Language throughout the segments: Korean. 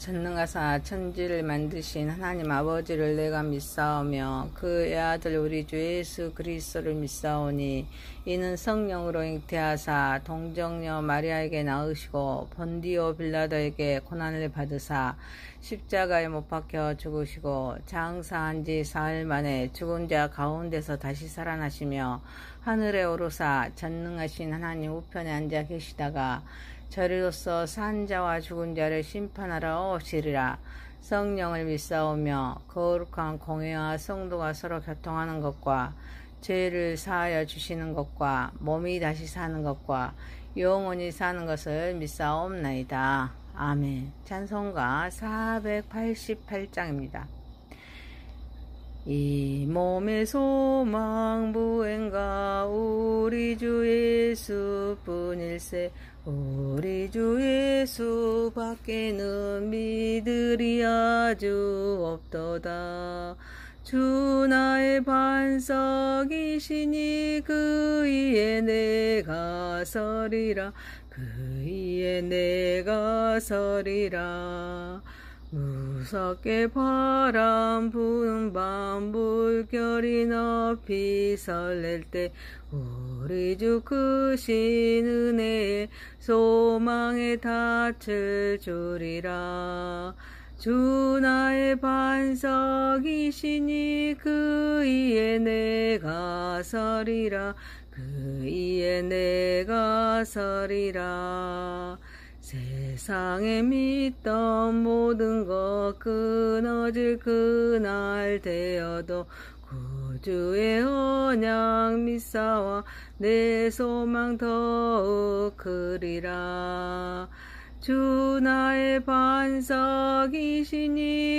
전능하사 천지를 만드신 하나님 아버지를 내가 믿사오며 그의 아들 우리 주 예수 그리스도를 믿사오니 이는 성령으로 잉태하사 동정녀 마리아에게 낳으시고 본디오 빌라도에게 고난을 받으사 십자가에 못 박혀 죽으시고 장사한 지 사흘 만에 죽은 자 가운데서 다시 살아나시며 하늘에 오르사 전능하신 하나님 우편에 앉아 계시다가 저리로서 산 자와 죽은 자를 심판하러 오시리라. 성령을 믿사오며 거룩한 공회와 성도가 서로 교통하는 것과 죄를 사하여 주시는 것과 몸이 다시 사는 것과 영원히 사는 것을 믿사옵나이다. 아멘. 찬송가 488장입니다. 이 몸의 소망 부행가 우리 주 예수뿐일세. 우리 주 예수 밖에는 믿으리 아주 없도다. 주 나의 반석이시니 그 위에 내가 서리라. 그 위에 내가 서리라. 무섭게 바람 부는 밤 물결이 높이 설렐 때 우리 주 크신 은혜에 소망에 닻을 주리라. 주 나의 반석이시니 그 위에 내가 서리라. 그 위에 내가 서리라. 세상에 믿던 모든 것 끊어질 그날 되어도 구주의 언약 믿사와 내 소망 더욱 크리라. 주 나의 반석이시니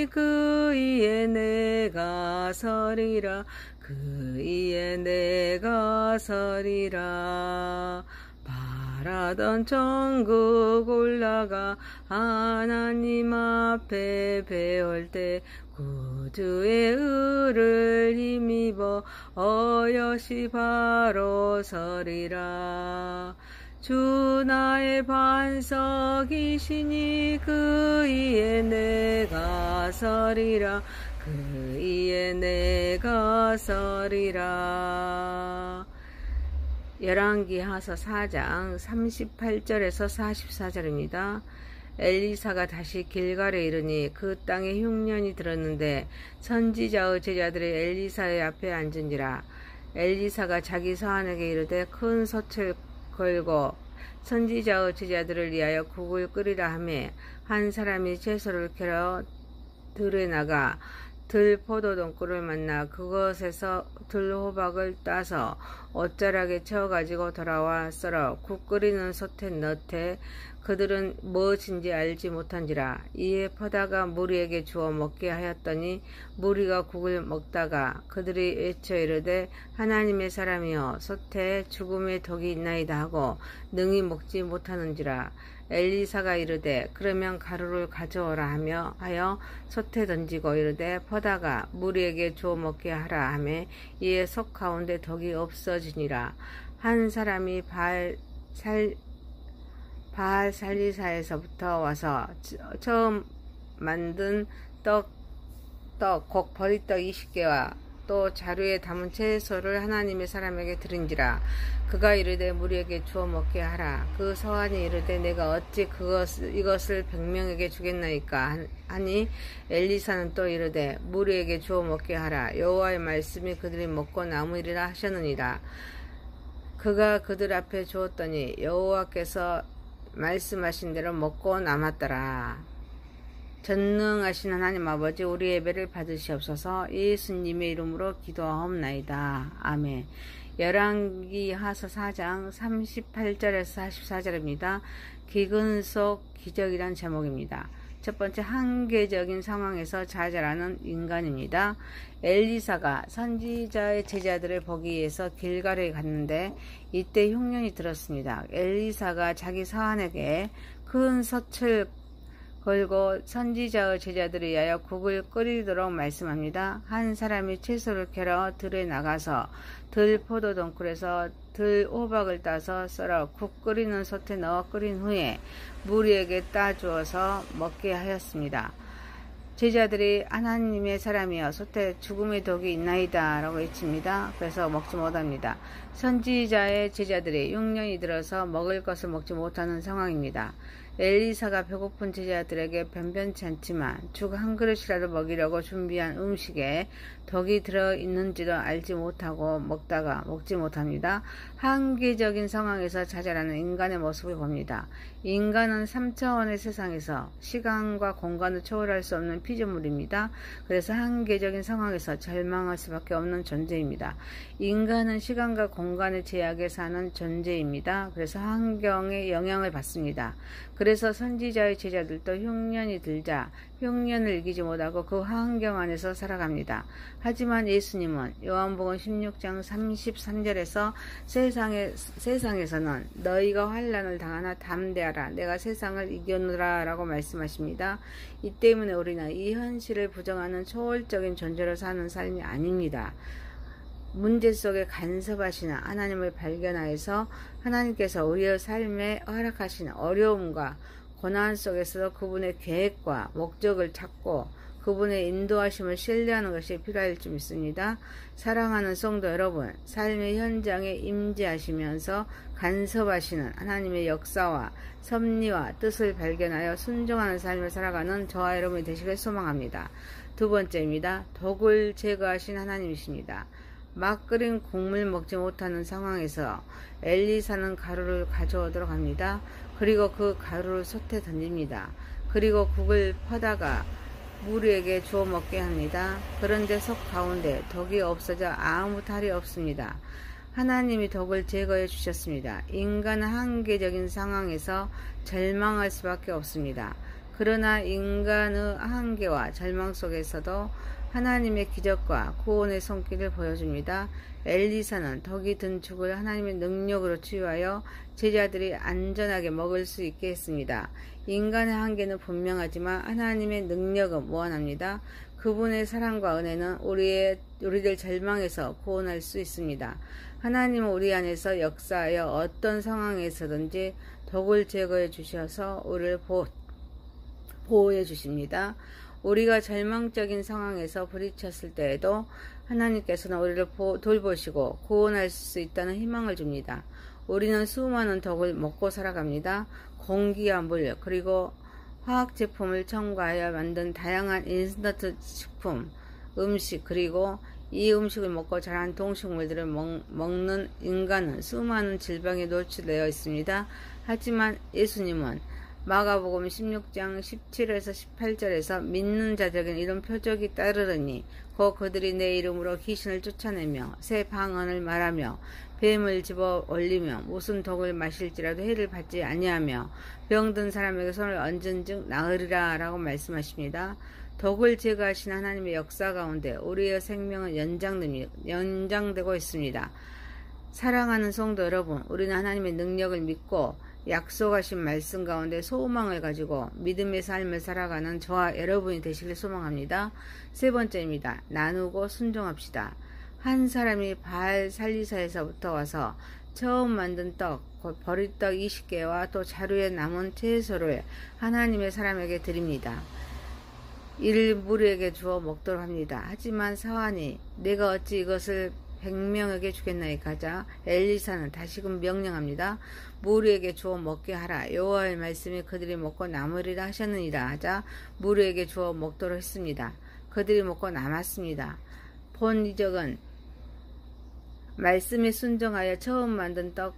그 위에 내가 서리라. 그 위에 내가 서리라. 바라던 천국 올라가 하나님 앞에 배울 때 구주의 의를 힘입어 어여시 바로 서리라. 주 나의 반석이시니 그 위에 내가 서리라. 그 위에 내가 서리라. 열왕기하서 4장 38절에서 44절입니다. 엘리사가 다시 길갈에 이르니 그 땅에 흉년이 들었는데 선지자의 제자들이 엘리사의 앞에 앉은지라. 엘리사가 자기 서한에게 이르되 큰 솥을 걸고 선지자의 제자들을 위하여 국을 끓이라 하매 한 사람이 채소를 캐러 들에 나가 들 포도동굴을 만나 그것에서 들호박을 따서 옷자락에 채워가지고 돌아와 썰어 국 끓이는 솥에 넣되 그들은 무엇인지 알지 못한지라. 이에 퍼다가 무리에게 주어 먹게 하였더니 무리가 국을 먹다가 그들이 외쳐 이르되 하나님의 사람이여 솥에 죽음의 독이 있나이다 하고 능히 먹지 못하는지라. 엘리사가 이르되 그러면 가루를 가져오라 하여 솥에 던지고 이르되 퍼다가 무리에게 주어 먹게 하라 하매 이에 솥 가운데 독이 없어지니라. 한 사람이 바알살리사에서부터 와서 처음 만든 곧 버리떡 20개와 또 자루에 담은 채소를 하나님의 사람에게 드린지라. 그가 이르되 무리에게 주어 먹게 하라. 그 서한이 이르되 내가 어찌 이것을 100명에게 주겠나이까 하니 엘리사는 또 이르되 무리에게 주어 먹게 하라. 여호와의 말씀이 그들이 먹고 남으리라 하셨느니라. 그가 그들 앞에 주었더니 여호와께서 말씀하신 대로 먹고 남았더라. 전능하신 하나님 아버지 우리 예배를 받으시옵소서. 예수님의 이름으로 기도하옵나이다. 아멘. 열왕기하서 4장 38절에서 44절입니다. 기근 속 기적이란 제목입니다. 첫 번째, 한계적인 상황에서 좌절하는 인간입니다. 엘리사가 선지자의 제자들을 보기 위해서 길갈에 갔는데 이때 흉년이 들었습니다. 엘리사가 자기 서한에게 큰 솥을 걸고 선지자의 제자들을 위하여 국을 끓이도록 말씀합니다. 한 사람이 채소를 캐러 들에 나가서 들 포도동굴에서 들 호박을 따서 썰어 국 끓이는 솥에 넣어 끓인 후에 무리에게 따주어서 먹게 하였습니다. 제자들이 하나님의 사람이여 솥에 죽음의 독이 있나이다 라고 외칩니다. 그래서 먹지 못합니다. 선지자의 제자들이 6년이 들어서 먹을 것을 먹지 못하는 상황입니다. 엘리사가 배고픈 제자들에게 변변치 않지만 죽 한 그릇이라도 먹이려고 준비한 음식에 덕이 들어있는지도 알지 못하고 먹다가 먹지 못합니다. 한계적인 상황에서 자잘하는 인간의 모습을 봅니다. 인간은 3차원의 세상에서 시간과 공간을 초월할 수 없는 피조물입니다. 그래서 한계적인 상황에서 절망할 수밖에 없는 존재입니다. 인간은 시간과 공간의 제약에 사는 존재입니다. 그래서 환경에 영향을 받습니다. 그래서 선지자의 제자들도 흉년이 들자 흉년을 이기지 못하고 그 환경 안에서 살아갑니다. 하지만 예수님은 요한복음 16장 33절에서 세상에서는 너희가 환난을 당하나 담대하라 내가 세상을 이겼노라 라고 말씀하십니다. 이 때문에 우리는 이 현실을 부정하는 초월적인 존재로 사는 삶이 아닙니다. 문제 속에 간섭하시는 하나님을 발견하여서 하나님께서 우리의 삶에 허락하시는 어려움과 고난 속에서도 그분의 계획과 목적을 찾고 그분의 인도하심을 신뢰하는 것이 필요할 줄 믿습니다. 사랑하는 성도 여러분, 삶의 현장에 임재하시면서 간섭하시는 하나님의 역사와 섭리와 뜻을 발견하여 순종하는 삶을 살아가는 저와 여러분이 되시길 소망합니다. 두 번째입니다. 독을 제거하신 하나님이십니다. 막 끓인 국물 먹지 못하는 상황에서 엘리사는 가루를 가져오도록 합니다. 그리고 그 가루를 솥에 던집니다. 그리고 국을 퍼다가 무리에게 주어 먹게 합니다. 그런데 속 가운데 덕이 없어져 아무 탈이 없습니다. 하나님이 덕을 제거해 주셨습니다. 인간은 한계적인 상황에서 절망할 수밖에 없습니다. 그러나 인간의 한계와 절망 속에서도 하나님의 기적과 구원의 손길을 보여줍니다. 엘리사는 덕이 든 죽을 하나님의 능력으로 치유하여 제자들이 안전하게 먹을 수 있게 했습니다. 인간의 한계는 분명하지만 하나님의 능력은 무한합니다. 그분의 사랑과 은혜는 우리들 절망에서 구원할 수 있습니다. 하나님은 우리 안에서 역사하여 어떤 상황에서든지 덕을 제거해 주셔서 우리를 보호해 주십니다. 우리가 절망적인 상황에서 부딪혔을 때에도 하나님께서는 우리를 돌보시고 구원할 수 있다는 희망을 줍니다. 우리는 수많은 덕을 먹고 살아갑니다. 공기와 물 그리고 화학 제품을 첨가하여 만든 다양한 인스턴트 식품, 음식 그리고 이 음식을 먹고 자란 동식물들을 먹는 인간은 수많은 질병에 노출되어 있습니다. 하지만 예수님은 마가복음 16장 17에서 18절에서 믿는 자들에게는 이런 표적이 따르르니 곧 그들이 내 이름으로 귀신을 쫓아내며 새 방언을 말하며 뱀을 집어 올리며 무슨 독을 마실지라도 해를 받지 아니하며 병든 사람에게 손을 얹은즉 나으리라 라고 말씀하십니다. 덕을 제거하신 하나님의 역사 가운데 우리의 생명은 연장되고 있습니다. 사랑하는 성도 여러분, 우리는 하나님의 능력을 믿고 약속하신 말씀 가운데 소망을 가지고 믿음의 삶을 살아가는 저와 여러분이 되시길 소망합니다. 세 번째입니다. 나누고 순종합시다. 한 사람이 바알 살리사에서부터 와서 처음 만든 떡, 곧 버리떡 20개와 또 자루에 남은 채소를 하나님의 사람에게 드립니다. 이를 무리에게 주어 먹도록 합니다. 하지만 사환이 내가 어찌 이것을 100명에게 주겠나이까 하자 엘리사는 다시금 명령합니다. 무리에게 주어 먹게 하라. 여호와의 말씀이 그들이 먹고 남으리라 하셨느니라 하자 무리에게 주어 먹도록 했습니다. 그들이 먹고 남았습니다. 본 이적은 말씀에 순종하여 처음 만든 떡,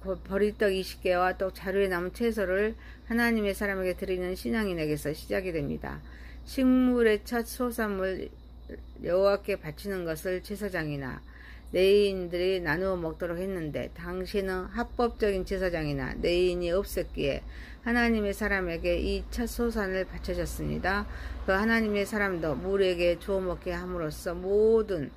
버리떡 20개와 또 자루에 남은 채소를 하나님의 사람에게 드리는 신앙인에게서 시작이 됩니다. 식물의 첫 소산물 여호와께 바치는 것을 제사장이나 레위인들이 나누어 먹도록 했는데 당시는 합법적인 제사장이나 레위인이 없었기에 하나님의 사람에게 이 첫 소산을 바쳐졌습니다. 그 하나님의 사람도 무리에게 주어 먹게 함으로써 모든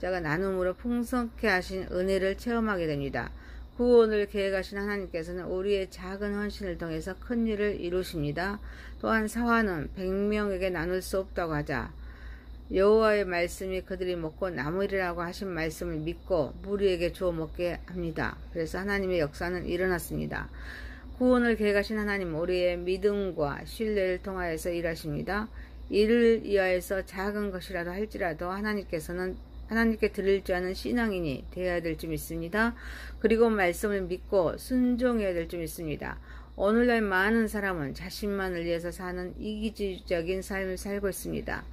자가 나눔으로 풍성케 하신 은혜를 체험하게 됩니다. 구원을 계획하신 하나님께서는 우리의 작은 헌신을 통해서 큰 일을 이루십니다. 또한 사화는 100명에게 나눌 수 없다고 하자 여호와의 말씀이 그들이 먹고 남으리라고 하신 말씀을 믿고 무리에게 주어 먹게 합니다. 그래서 하나님의 역사는 일어났습니다. 구원을 계획하신 하나님, 우리의 믿음과 신뢰를 통하여서 일하십니다. 이를 위하여서 작은 것이라도 할지라도 하나님께 드릴 줄 아는 신앙인이 되어야 될 줄 믿습니다. 그리고 말씀을 믿고 순종해야 될 줄 믿습니다. 오늘날 많은 사람은 자신만을 위해서 사는 이기주의적인 삶을 살고 있습니다.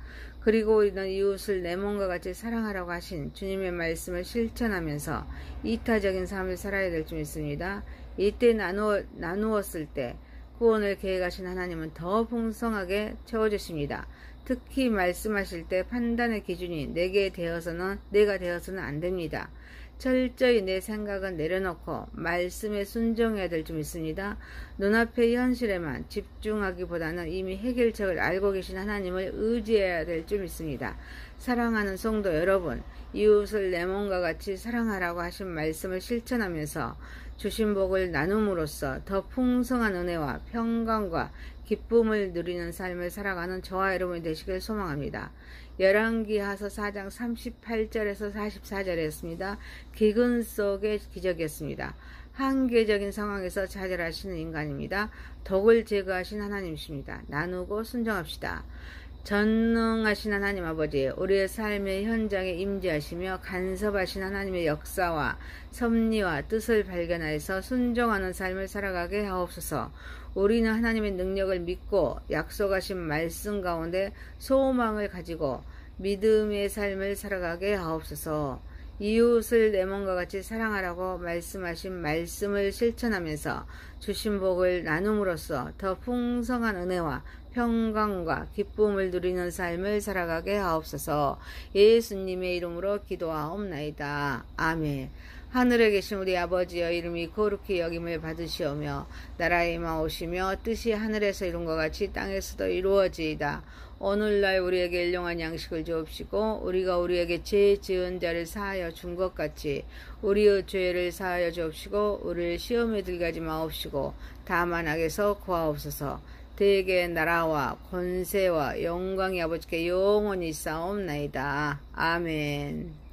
그리고 우리는 이웃을 내 몸과 같이 사랑하라고 하신 주님의 말씀을 실천하면서 이타적인 삶을 살아야 될 줄 믿습니다. 이때 나누었을 때 구원을 계획하신 하나님은 더 풍성하게 채워주십니다. 특히 말씀하실 때 판단의 기준이 내가 되어서는 안 됩니다. 철저히 내 생각은 내려놓고 말씀에 순종해야 될 줄 믿습니다. 눈앞의 현실에만 집중하기보다는 이미 해결책을 알고 계신 하나님을 의지해야 될 줄 믿습니다. 사랑하는 성도 여러분, 이웃을 내 몸과 같이 사랑하라고 하신 말씀을 실천하면서 주신 복을 나눔으로써 더 풍성한 은혜와 평강과 기쁨을 누리는 삶을 살아가는 저와 여러분이 되시길 소망합니다. 열왕기하서 4장 38절에서 44절이었습니다. 기근 속의 기적이었습니다. 한계적인 상황에서 좌절하시는 인간입니다. 덕을 제거하신 하나님이십니다. 나누고 순종합시다. 전능하신 하나님 아버지, 우리의 삶의 현장에 임재하시며 간섭하신 하나님의 역사와 섭리와 뜻을 발견하여서 순종하는 삶을 살아가게 하옵소서. 우리는 하나님의 능력을 믿고 약속하신 말씀 가운데 소망을 가지고 믿음의 삶을 살아가게 하옵소서. 이웃을 내 몸과 같이 사랑하라고 말씀하신 말씀을 실천하면서 주신 복을 나눔으로써 더 풍성한 은혜와 평강과 기쁨을 누리는 삶을 살아가게 하옵소서. 예수님의 이름으로 기도하옵나이다. 아멘. 하늘에 계신 우리 아버지여, 이름이 거룩히 여김을 받으시오며 나라의 임하오시며 뜻이 하늘에서 이룬 것 같이 땅에서도 이루어지이다. 오늘날 우리에게 일용할 양식을 주옵시고 우리가 우리에게 죄 지은 자를 사하여 준 것 같이 우리의 죄를 사하여 주옵시고 우리를 시험에 들게 하지 마옵시고 다만 악에서 구하옵소서. 대개 나라와 권세와 영광이 아버지께 영원히 있사옵나이다. 아멘.